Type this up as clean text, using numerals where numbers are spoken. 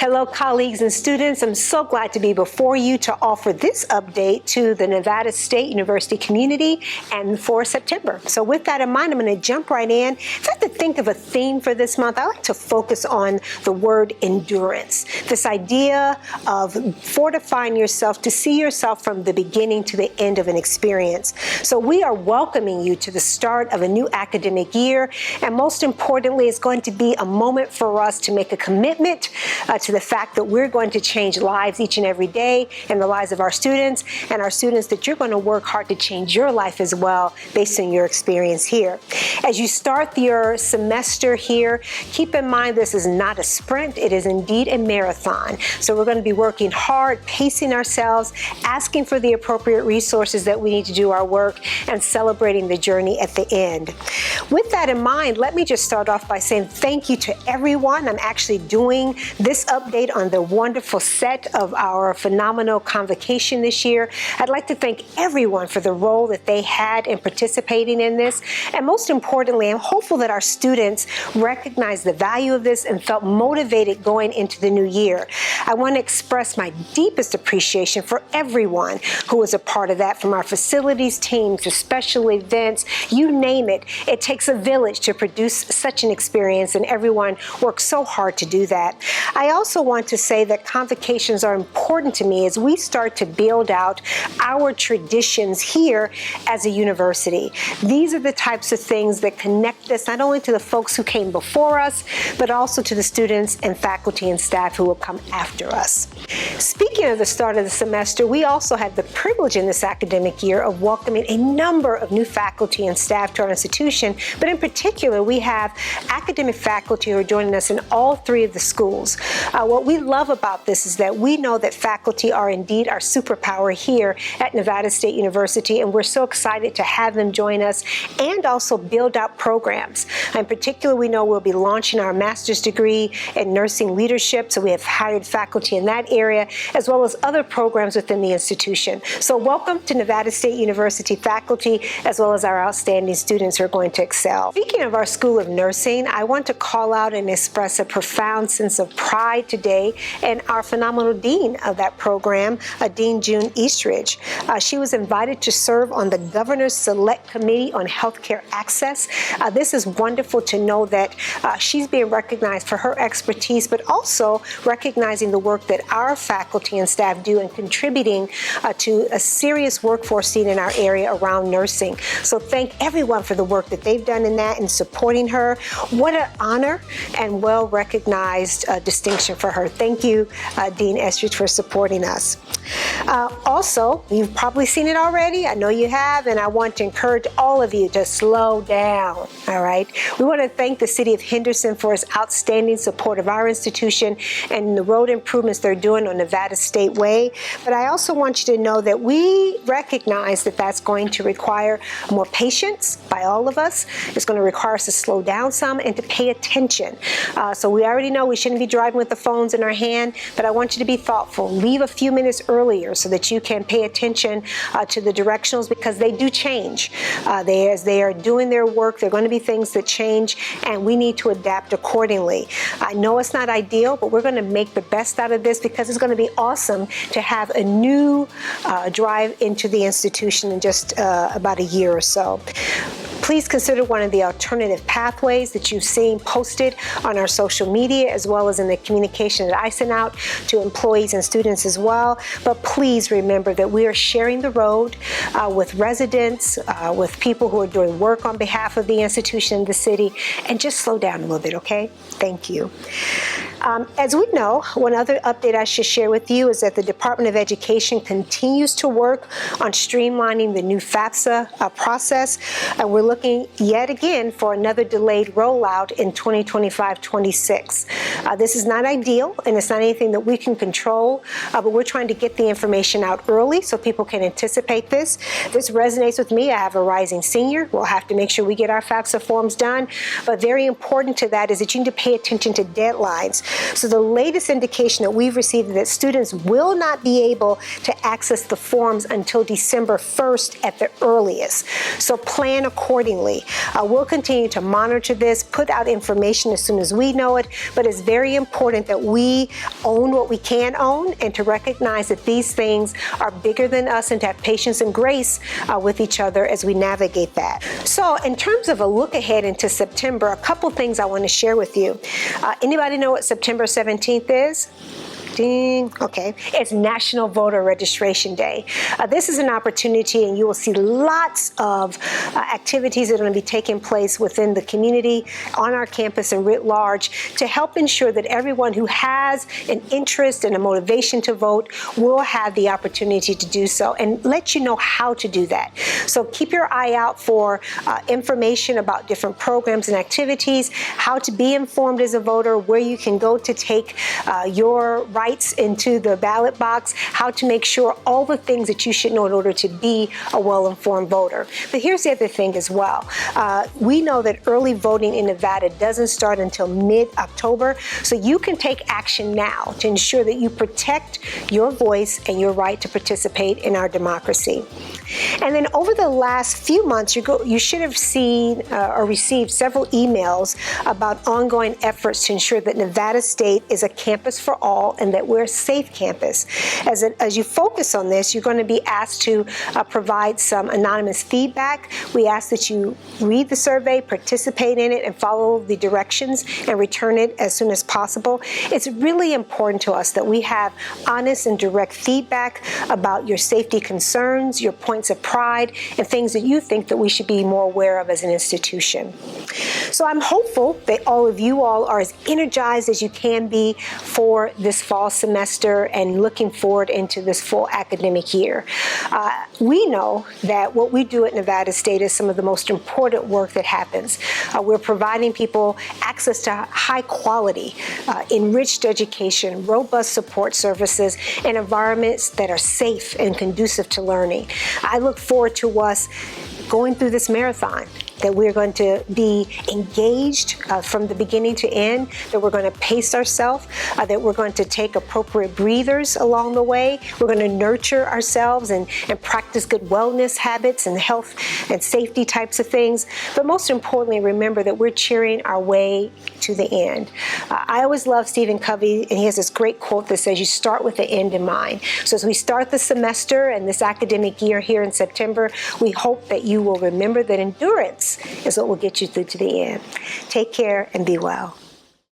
Hello, colleagues and students. I'm so glad to be before you to offer this update to the Nevada State University community and for September. So with that in mind, I'm going to jump right in. If I had to think of a theme for this month, I like to focus on the word endurance. This idea of fortifying yourself to see yourself from the beginning to the end of an experience. So we are welcoming you to the start of a new academic year. And most importantly, it's going to be a moment for us to make a commitment to the fact that we're going to change lives each and every day and the lives of our students, and our students that you're going to work hard to change your life as well based on your experience here. As you start your semester here, keep in mind this is not a sprint, it is indeed a marathon. So we're going to be working hard, pacing ourselves, asking for the appropriate resources that we need to do our work, and celebrating the journey at the end. With that in mind, let me just start off by saying thank you to everyone. I'm actually doing this update on the wonderful set of our phenomenal Convocation this year. I'd like to thank everyone for the role that they had in participating in this. And most importantly, I'm hopeful that our students recognize the value of this and felt motivated going into the new year. I want to express my deepest appreciation for everyone who was a part of that, from our facilities team to special events, you name it. It takes a village to produce such an experience, and everyone worked so hard to do that. I also want to say that convocations are important to me as we start to build out our traditions here as a university. These are the types of things that connect us not only to the folks who came before us, but also to the students and faculty and staff who will come after us. Speaking of the start of the semester, we also had the privilege in this academic year of welcoming a number of new faculty and staff to our institution, but in particular, we have academic faculty who are joining us in all three of the schools. What we love about this is that we know that faculty are indeed our superpower here at Nevada State University, and we're so excited to have them join us and also build out programs. In particular, we know we'll be launching our master's degree in nursing leadership, so we have hired faculty in that area, as well as other programs within the institution. So welcome to Nevada State University faculty, as well as our outstanding students who are going to excel. Speaking of our School of Nursing, I want to call out and express a profound sense of pride today in our phenomenal dean of that program, Dean June Eastridge. She was invited to serve on the Governor's Select Committee on Healthcare Access. This is wonderful to know that she's being recognized for her expertise, but also recognizing the work that our faculty and staff do in contributing to a serious workforce need in our area around nursing. So thank everyone for the work that they've done in that and supporting her. What an honor and well-recognized distinction for her. Thank you, Dean Estridge, for supporting us. Also, you've probably seen it already. I know you have, and I want to encourage all of you to slow down, all right? We want to thank the City of Henderson for its outstanding support of our institution and the road improvements they're doing on Nevada State Way. But I also want you to know that we recognize that that's going to require more patience by all of us. It's going to require us to slow down some and to pay attention. So we already know we shouldn't be driving with the phones in our hand, but I want you to be thoughtful. Leave a few minutes earlier so that you can pay attention to the directionals, because they do change. As they are doing their work, there are going to be things that change, and we need to adapt accordingly. I know it's not ideal, but we're going to make the best out of this, because it's going to be awesome to have a new drive into the institution in just about a year or so. Please consider one of the alternative pathways that you've seen posted on our social media, as well as in the communication that I sent out to employees and students as well. But please remember that we are sharing the road with residents, with people who are doing work on behalf of the institution and the city, and just slow down a little bit, okay? Thank you. As we know, one other update I should share with you is that the Department of Education continues to work on streamlining the new FAFSA process, and we're looking yet again for another delayed rollout in 2025-26. This is not ideal, and it's not anything that we can control, but we're trying to get the information out early so people can anticipate this. This resonates with me. I have a rising senior. We'll have to make sure we get our FAFSA forms done, but very important to that is that you need to pay attention to deadlines. So the latest indication that we've received is that students will not be able to access the forms until December 1st at the earliest. So plan accordingly. accordingly. We'll continue to monitor this, put out information as soon as we know it, but it's very important that we own what we can own and to recognize that these things are bigger than us and to have patience and grace with each other as we navigate that. So in terms of a look ahead into September, a couple things I want to share with you. Anybody know what September 17th is? Ding. Okay, it's National Voter Registration Day. This is an opportunity, and you will see lots of activities that are going to be taking place within the community, on our campus and writ large, to help ensure that everyone who has an interest and a motivation to vote will have the opportunity to do so, and let you know how to do that. So keep your eye out for information about different programs and activities, how to be informed as a voter, where you can go to take your rights into the ballot box, how to make sure all the things that you should know in order to be a well-informed voter. But here's the other thing as well. We know that early voting in Nevada doesn't start until mid-October, so you can take action now to ensure that you protect your voice and your right to participate in our democracy. And then over the last few months, you should have seen or received several emails about ongoing efforts to ensure that Nevada State is a campus for all and that we're a safe campus. As you focus on this, you're going to be asked to provide some anonymous feedback. We ask that you read the survey, participate in it, and follow the directions and return it as soon as possible. It's really important to us that we have honest and direct feedback about your safety concerns, your points of pride, and things that you think that we should be more aware of as an institution. So I'm hopeful that all of you all are as energized as you can be for this fall semester and looking forward into this full academic year. We know that what we do at Nevada State is some of the most important work that happens. We're providing people access to high quality, enriched education, robust support services, and environments that are safe and conducive to learning. I look forward to us going through this marathon, that we're going to be engaged from the beginning to end, that we're going to pace ourselves, that we're going to take appropriate breathers along the way. We're going to nurture ourselves and practice good wellness habits and health and safety types of things. But most importantly, remember that we're cheering our way to the end. I always love Stephen Covey, and he has this great quote that says, you start with the end in mind. So as we start the semester and this academic year here in September, we hope that you will remember that endurance is what will get you through to the end. Take care and be well.